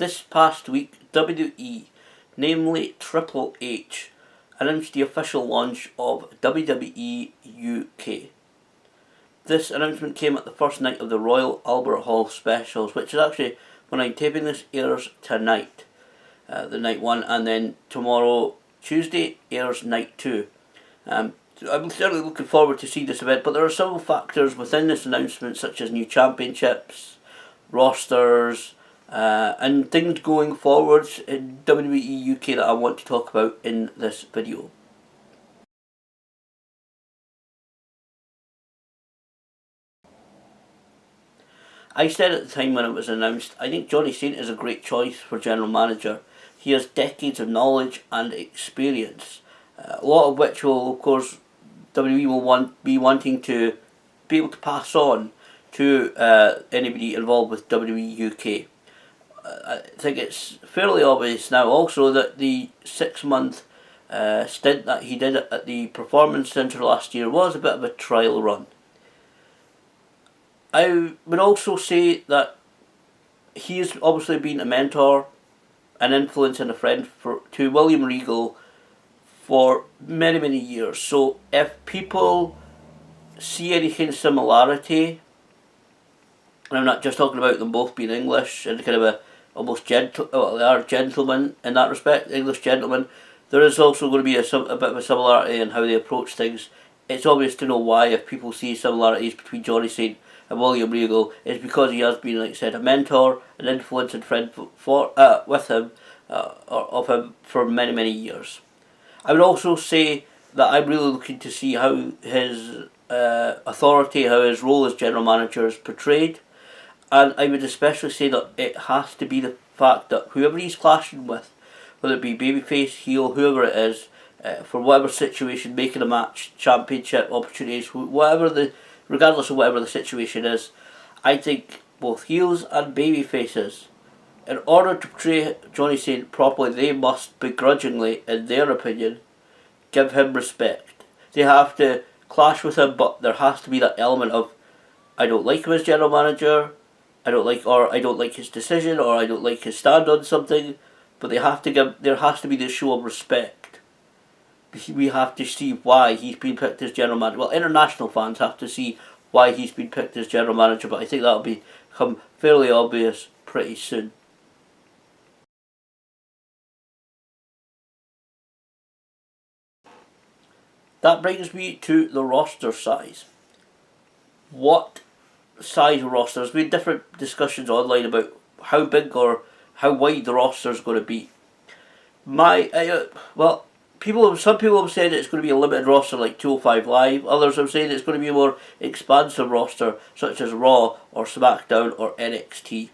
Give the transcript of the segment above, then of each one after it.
This past week, WWE, namely Triple H, announced the official launch of WWE UK. This announcement came at the first night of the Royal Albert Hall specials, which is actually, when I'm taping this, airs tonight, the night one, and then tomorrow, Tuesday, airs night two. I'm certainly looking forward to see this event, but there are several factors within this announcement, such as new championships, rosters, and things going forwards in WWE UK that I want to talk about in this video. I said at the time when it was announced, I think Johnny Saint is a great choice for general manager. He has decades of knowledge and experience, a lot of which will, of course, WWE will be wanting to be able to pass on to anybody involved with WWE UK. I think it's fairly obvious now also that the 6-month stint that he did at the Performance Centre last year was a bit of a trial run. I would also say that he has obviously been a mentor, an influence and a friend to William Regal for many, many years. So if people see any kind of similarity, and I'm not just talking about them both being English and kind of a almost gentle, well, they are gentlemen in that respect, English gentlemen, there is also going to be a bit of a similarity in how they approach things. It's obvious to know why, if people see similarities between Johnny Saint and William Regal, is because he has been, like I said, a mentor, an influence and friend with him, of him for many, many years. I would also say that I'm really looking to see how his authority, how his role as general manager is portrayed. And I would especially say that it has to be the fact that whoever he's clashing with, whether it be babyface, heel, whoever it is, for whatever situation, making a match, championship opportunities, regardless of whatever the situation is, I think both heels and babyfaces, in order to portray Johnny Saint properly, they must begrudgingly, in their opinion, give him respect. They have to clash with him, but there has to be that element of, I don't like him as general manager, I don't like his decision, or I don't like his stand on something, but there has to be this show of respect. We have to see why he's been picked as general manager. Well, international fans have to see why he's been picked as general manager, but I think that'll become fairly obvious pretty soon. That brings me to the roster size. What size of roster? There's been different discussions online about how big or how wide the roster is going to be. Some people have said it's going to be a limited roster like 205 Live. Others have said it's going to be a more expansive roster such as Raw or SmackDown or NXT.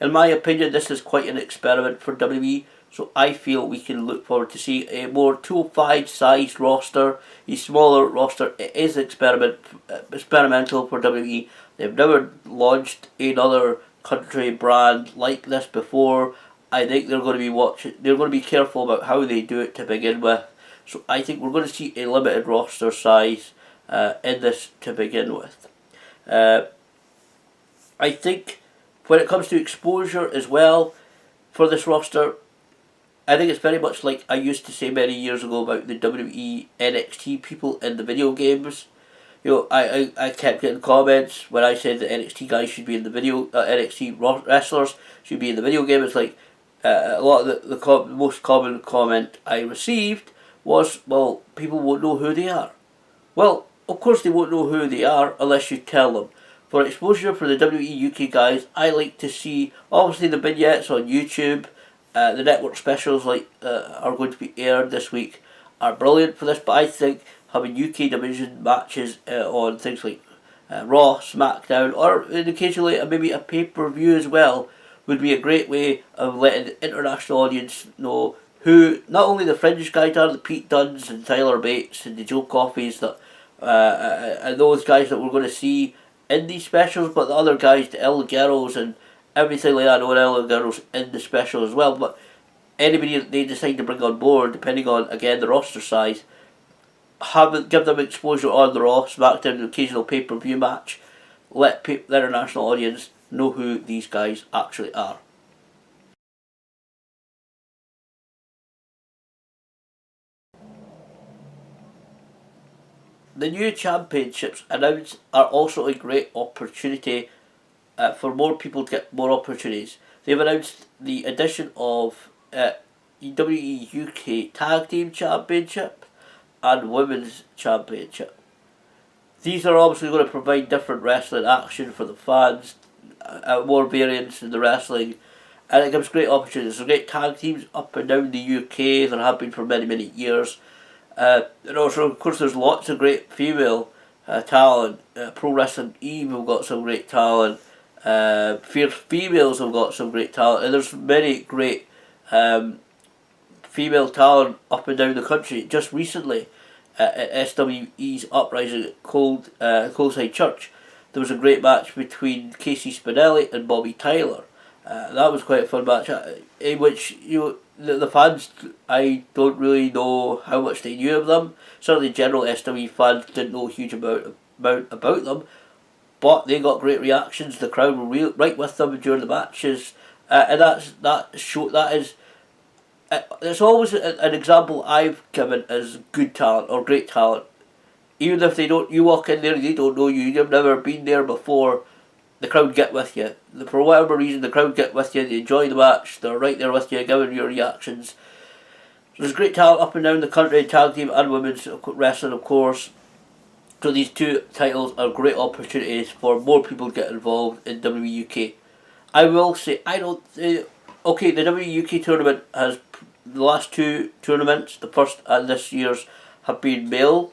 In my opinion, this is quite an experiment for WWE, so I feel we can look forward to see a more 205 sized roster, a smaller roster. It is experimental for WWE. They've never launched another country brand like this before. I think they're going to be careful about how they do it to begin with. So I think we're going to see a limited roster size in this to begin with. I think when it comes to exposure as well for this roster, I think it's very much like I used to say many years ago about the WWE NXT people in the video games. You know, I kept getting comments when I said that NXT guys should be in the video, NXT wrestlers should be in the video game. It's like a lot of the most common comment I received was, well, people won't know who they are. Well, of course they won't know who they are unless you tell them. For exposure for the WWE UK guys, I like to see, obviously, the vignettes on YouTube. The network specials are going to be aired this week are brilliant for this, but I think having UK division matches on things like Raw, SmackDown, or occasionally maybe a pay-per-view as well would be a great way of letting the international audience know who not only the Fringe guys are, the Pete Dunnes and Tyler Bates and the Joe Coffeys, that and those guys that we're going to see in these specials, but the other guys, the El Guerros and everything like that, and El Guerros in the special as well. But anybody they decide to bring on board, depending on, again, the roster size, give them exposure on the Raw, SmackDown, the occasional pay-per-view match. Let the international audience know who these guys actually are. the new championships announced are also a great opportunity for more people to get more opportunities. They've announced the addition of WWE UK Tag Team Championship and Women's Championship. These are obviously going to provide different wrestling action for the fans, more variance in the wrestling, and it gives great opportunities. There's great tag teams up and down the UK. There have been for many, many years. And also, of course, there's lots of great female talent. Pro Wrestling Eve have got some great talent. Fierce Females have got some great talent. And there's many great female talent up and down the country. Just recently, at SWE's Uprising at Coleside Church, there was a great match between Casey Spinelli and Bobby Tyler. That was quite a fun match, in which the fans, I don't really know how much they knew of them. Certainly, general SWE fans didn't know a huge amount about them, but they got great reactions. The crowd were right with them during the matches, and it's always an example I've given as good talent or great talent. Even if you walk in there, they don't know you've never been there before. The crowd get with you. For whatever reason, the crowd get with you. They enjoy the match. They're right there with you, giving your reactions. So there's great talent up and down the country, tag team and women's wrestling, of course. So these two titles are great opportunities for more people to get involved in WUK. I will say, the WUK tournament has the last two tournaments, the first and this year's, have been male,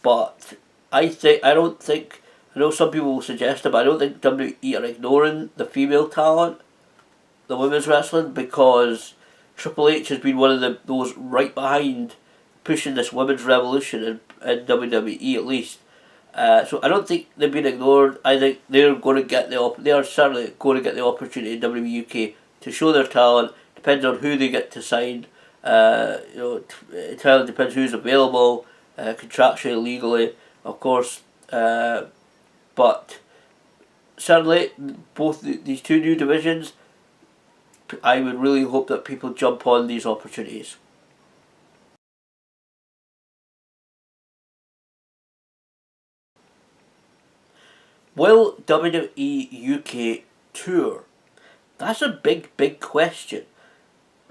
but I know some people will suggest it, but I don't think WWE are ignoring the female talent, the women's wrestling, because Triple H has been one of those right behind pushing this women's revolution in WWE at least. So I don't think they've been ignored. I think they're going to get they are certainly going to get the opportunity in WUK to show their talent. Depends on who they get to sign. It entirely depends who's available, contractually, legally, of course. But certainly, both these two new divisions, I would really hope that people jump on these opportunities. Will WWE UK tour? That's a big, big question.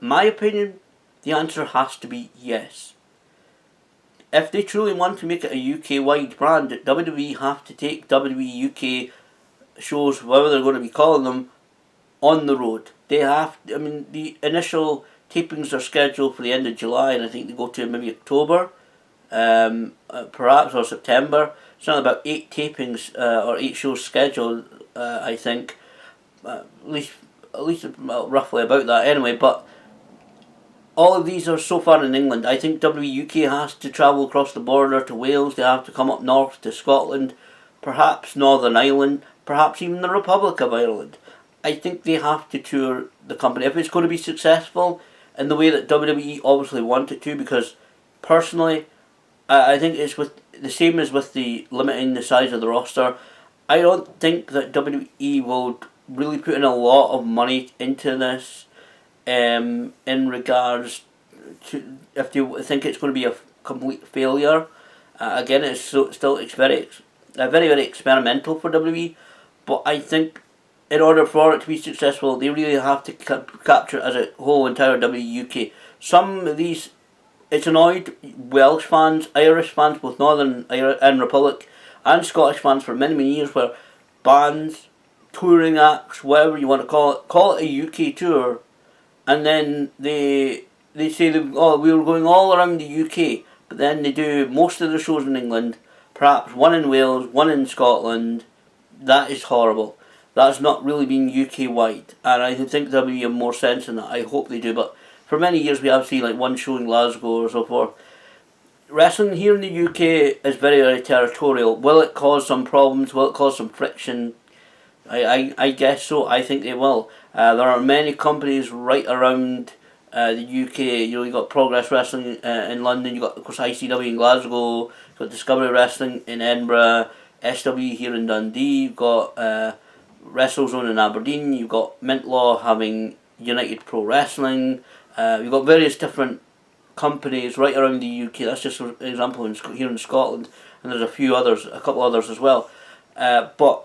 In my opinion, the answer has to be yes. If they truly want to make it a UK-wide brand, WWE have to take WWE UK shows, whatever they're going to be calling them, on the road. They have, the initial tapings are scheduled for the end of July, and I think they go to maybe October, perhaps, or September. It's not about 8 tapings or 8 shows scheduled, I think, at least roughly about that anyway, but all of these are so far in England. I think WUK has to travel across the border to Wales. They have to come up north to Scotland, perhaps Northern Ireland, perhaps even the Republic of Ireland. I think they have to tour the company if it's going to be successful in the way that WWE obviously want it to, because personally, I think it's with the same as with the limiting the size of the roster. I don't think that WWE will really put in a lot of money into this. In regards to if they think it's going to be a complete failure. Again, it's still very, very experimental for WWE, but I think in order for it to be successful, they really have to capture it as a whole entire WUK. Some of these, it's annoyed Welsh fans, Irish fans, both Northern Ireland Republic, and Scottish fans for many, many years, where bands, touring acts, whatever you want to call it a UK tour, and then they say we were going all around the UK, but then they do most of the shows in England, perhaps one in Wales, one in Scotland. That is horrible. That's not really being UK wide, and I think there'll be more sense in that. I hope they do, but for many years we have seen like one show in Glasgow or so forth. Wrestling here in the UK is very, very territorial. Will it cause some problems? Will it cause some friction? I guess so. I think they will. There are many companies right around the UK. You've got Progress Wrestling in London. You've got, of course, ICW in Glasgow. You've got Discovery Wrestling in Edinburgh. SW here in Dundee. You've got WrestleZone in Aberdeen. You've got Mint Law having United Pro Wrestling. You've got various different companies right around the UK. That's just an example here in Scotland, and there's a couple others as well. But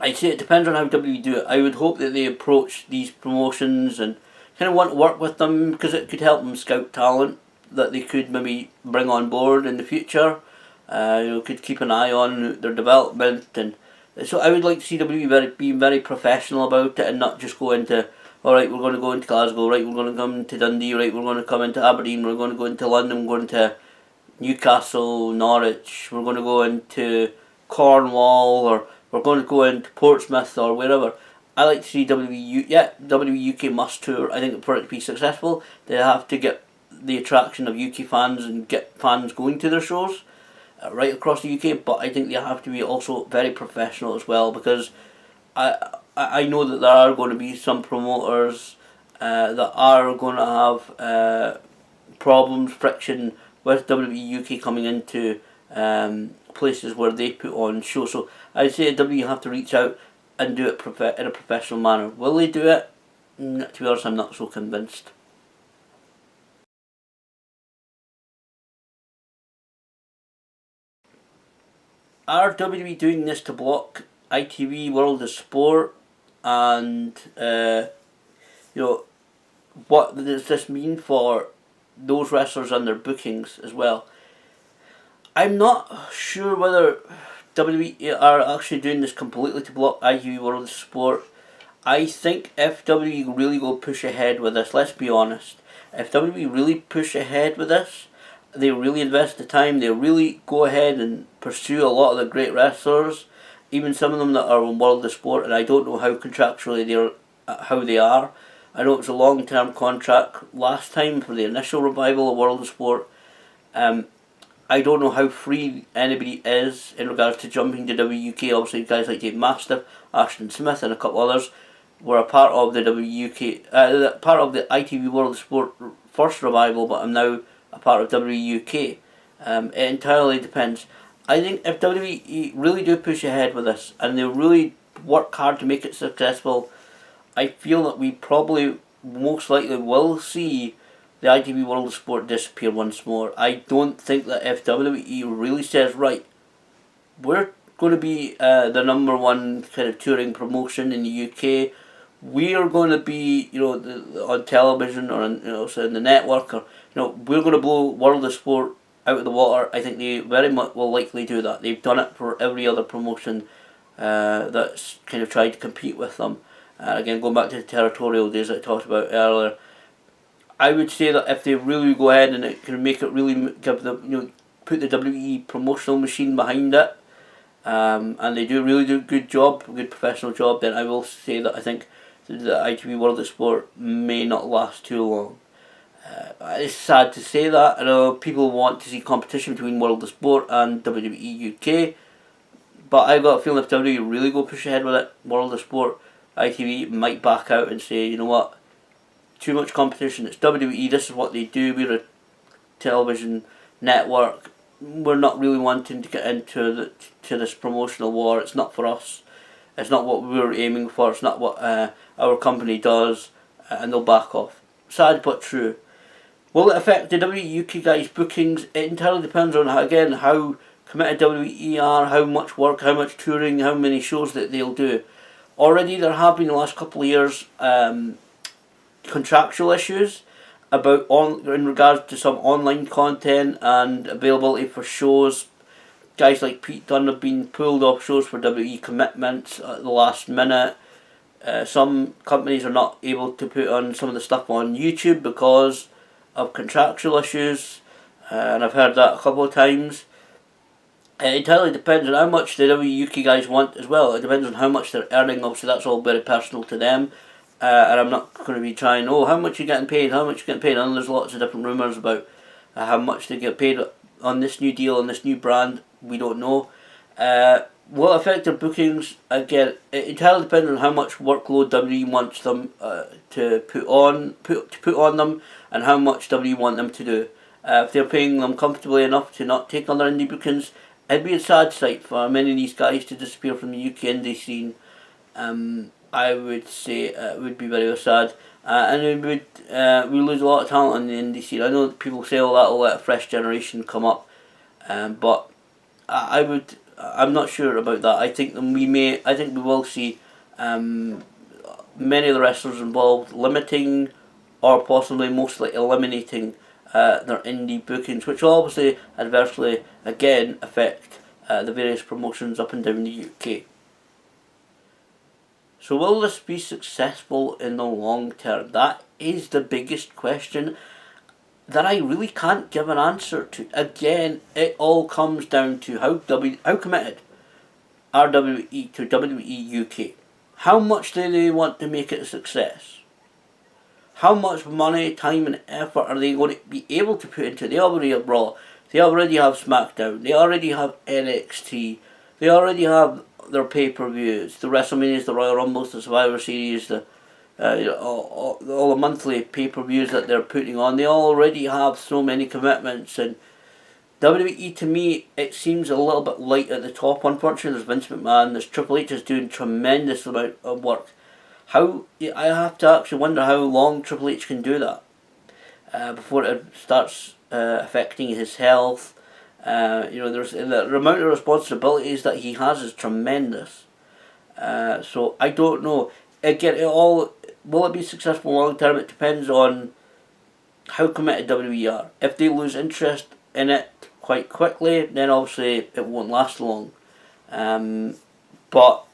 I'd say it depends on how WWE do it. I would hope that they approach these promotions and kind of want to work with them, because it could help them scout talent that they could maybe bring on board in the future. Could keep an eye on their development, and so I would like to see WWE being very professional about it, and not just go into, all right, we're going to go into Glasgow, right, we're going to come to Dundee, right, we're going to come into Aberdeen, we're going to go into London, we're going to Newcastle, Norwich, we're going to go into Cornwall, or we're going to go into Portsmouth or wherever. I like to see WWE UK must tour. I think for it to be successful, they have to get the attraction of UK fans and get fans going to their shows right across the UK. But I think they have to be also very professional as well, because I know that there are going to be some promoters that are going to have problems, friction with WWE UK coming into places where they put on shows. So I'd say WWE have to reach out and do it in a professional manner. Will they do it? To be honest, I'm not so convinced. Are WWE doing this to block ITV World of Sport? And what does this mean for those wrestlers and their bookings as well? I'm not sure whether WWE are actually doing this completely to block ITV World of Sport. I think if WWE really go push ahead with this, let's be honest, if WWE really push ahead with this, they really invest the time, they really go ahead and pursue a lot of the great wrestlers, even some of them that are in World of Sport, and I don't know how contractually how they are. I know it was a long-term contract last time for the initial revival of World of Sport. I don't know how free anybody is in regards to jumping to WUK. Obviously, guys like Dave Mastiff, Ashton Smith, and a couple others were a part of the WUK, part of the ITV World of Sport first revival, but I'm now a part of WUK. It entirely depends. I think if WWE really do push ahead with this and they really work hard to make it successful, I feel that we probably most likely will see the ITV World of Sport disappear once more. I don't think that if WWE really says, right, we're going to be the number one kind of touring promotion in the UK, we are going to be, on television or so in the network, or we're going to blow World of Sport out of the water. I think they very much will likely do that. They've done it for every other promotion that's kind of tried to compete with them. Again, going back to the territorial days I talked about earlier, I would say that if they really go ahead and it can make it really give the put the WWE promotional machine behind it, and they really do a good professional job, then I will say that I think the ITV World of Sport may not last too long. It's sad to say that. I know people want to see competition between World of Sport and WWE UK, but I've got a feeling if WWE really go push ahead with it, World of Sport, ITV might back out and say, you know what, too much competition. It's WWE. This is what they do. We're a television network. We're not really wanting to get into this promotional war. It's not for us. It's not what we're aiming for. It's not what our company does, and they'll back off. Sad but true. Will it affect the WWE UK guys' bookings? It entirely depends on how committed WWE are, how much work, how much touring, how many shows that they'll do. Already there have been the last couple of years contractual issues in regards to some online content and availability for shows. Guys like Pete Dunne have been pulled off shows for WWE commitments at the last minute. Some companies are not able to put on some of the stuff on YouTube because of contractual issues, and I've heard that a couple of times. It entirely depends on how much the WUK guys want as well. It depends on how much they're earning. Obviously, that's all very personal to them. And I'm not going to be trying, how much are you getting paid? How much are you getting paid? And there's lots of different rumours about how much they get paid on this new deal, on this new brand. We don't know. Will it affect their bookings? Again, it entirely depends on how much workload WWE wants them to put on them, and how much WWE want them to do. If they're paying them comfortably enough to not take other indie bookings, it'd be a sad sight for many of these guys to disappear from the UK indie scene. I would say it would be very sad. and we lose a lot of talent in the indie scene. I know that people say, "Oh, that'll let a fresh generation come up," but I'm not sure about that. I think we will see many of the wrestlers involved limiting, or possibly mostly eliminating their indie bookings, which will obviously adversely again affect the various promotions up and down the UK. So will this be successful in the long term? That is the biggest question that I really can't give an answer to. Again, it all comes down to how committed are WWE to WWE UK. How much do they want to make it a success? How much money, time and effort are they going to be able to put into it? They already have Raw, they already have SmackDown, they already have NXT, they already have their pay-per-views, the WrestleManias, the Royal Rumbles, the Survivor Series, all the monthly pay-per-views that they're putting on. They already have so many commitments, and WWE, to me, it seems a little bit light at the top. Unfortunately, there's Vince McMahon, there's Triple H is doing tremendous amount of work. I have to actually wonder how long Triple H can do that before it starts affecting his health. There's the amount of responsibilities that he has is tremendous. So I don't know. Again, will it be successful long term? It depends on how committed WWE are. If they lose interest in it quite quickly, then obviously it won't last long. But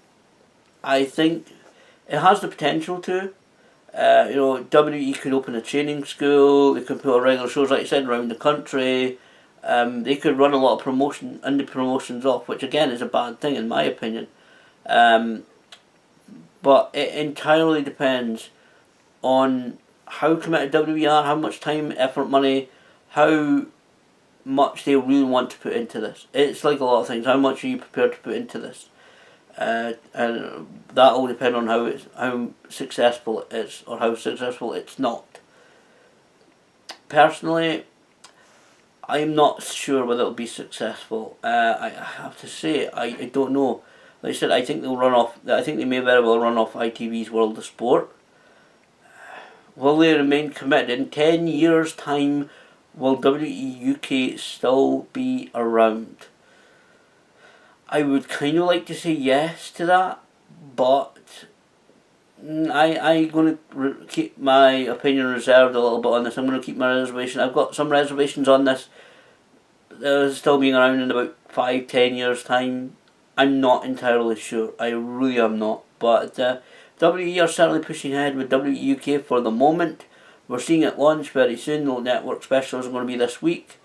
I think it has the potential to. WWE could open a training school. They could put on regular shows, like I said, around the country. They could run a lot of indie promotions off, which again is a bad thing in my opinion. But it entirely depends on how committed WWE are, how much time, effort, money, how much they really want to put into this. It's like a lot of things. How much are you prepared to put into this? And that will depend on how successful it is or how successful it's not. Personally, I'm not sure whether it'll be successful. I have to say, I don't know. Like I said, I think they may very well run off ITV's World of Sport. Will they remain committed? In 10 years' time, will WWE UK still be around? I would kind of like to say yes to that, but I'm going to keep my opinion reserved a little bit on this. I'm going to keep my reservation. I've got some reservations on this. Still being around in about 5-10 years' time. I'm not entirely sure. I really am not. But WWE are certainly pushing ahead with WWE UK for the moment. We're seeing it launch very soon. The network specials are going to be this week.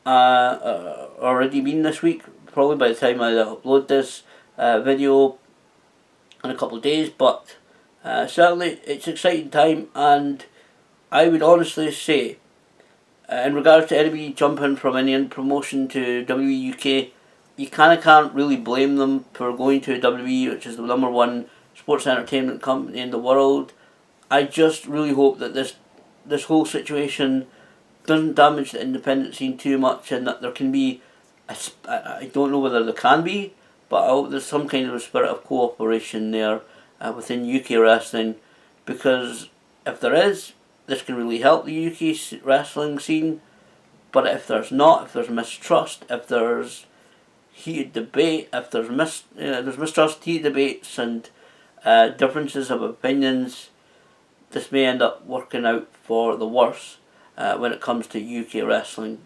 Already been this week. Probably by the time I upload this video in a couple of days. But certainly it's an exciting time. And I would honestly say, in regards to anybody jumping from any promotion to WWE UK, you kind of can't really blame them for going to WWE, which is the number one sports entertainment company in the world. I just really hope that this whole situation doesn't damage the independent scene too much, and that there can be, I don't know whether there can be, but I hope there's some kind of a spirit of cooperation there within UK wrestling, because if there is, this can really help the UK wrestling scene. But if there's not, if there's mistrust, if there's heated debate, if there's mistrust, heated debates, and differences of opinions, this may end up working out for the worse when it comes to UK wrestling.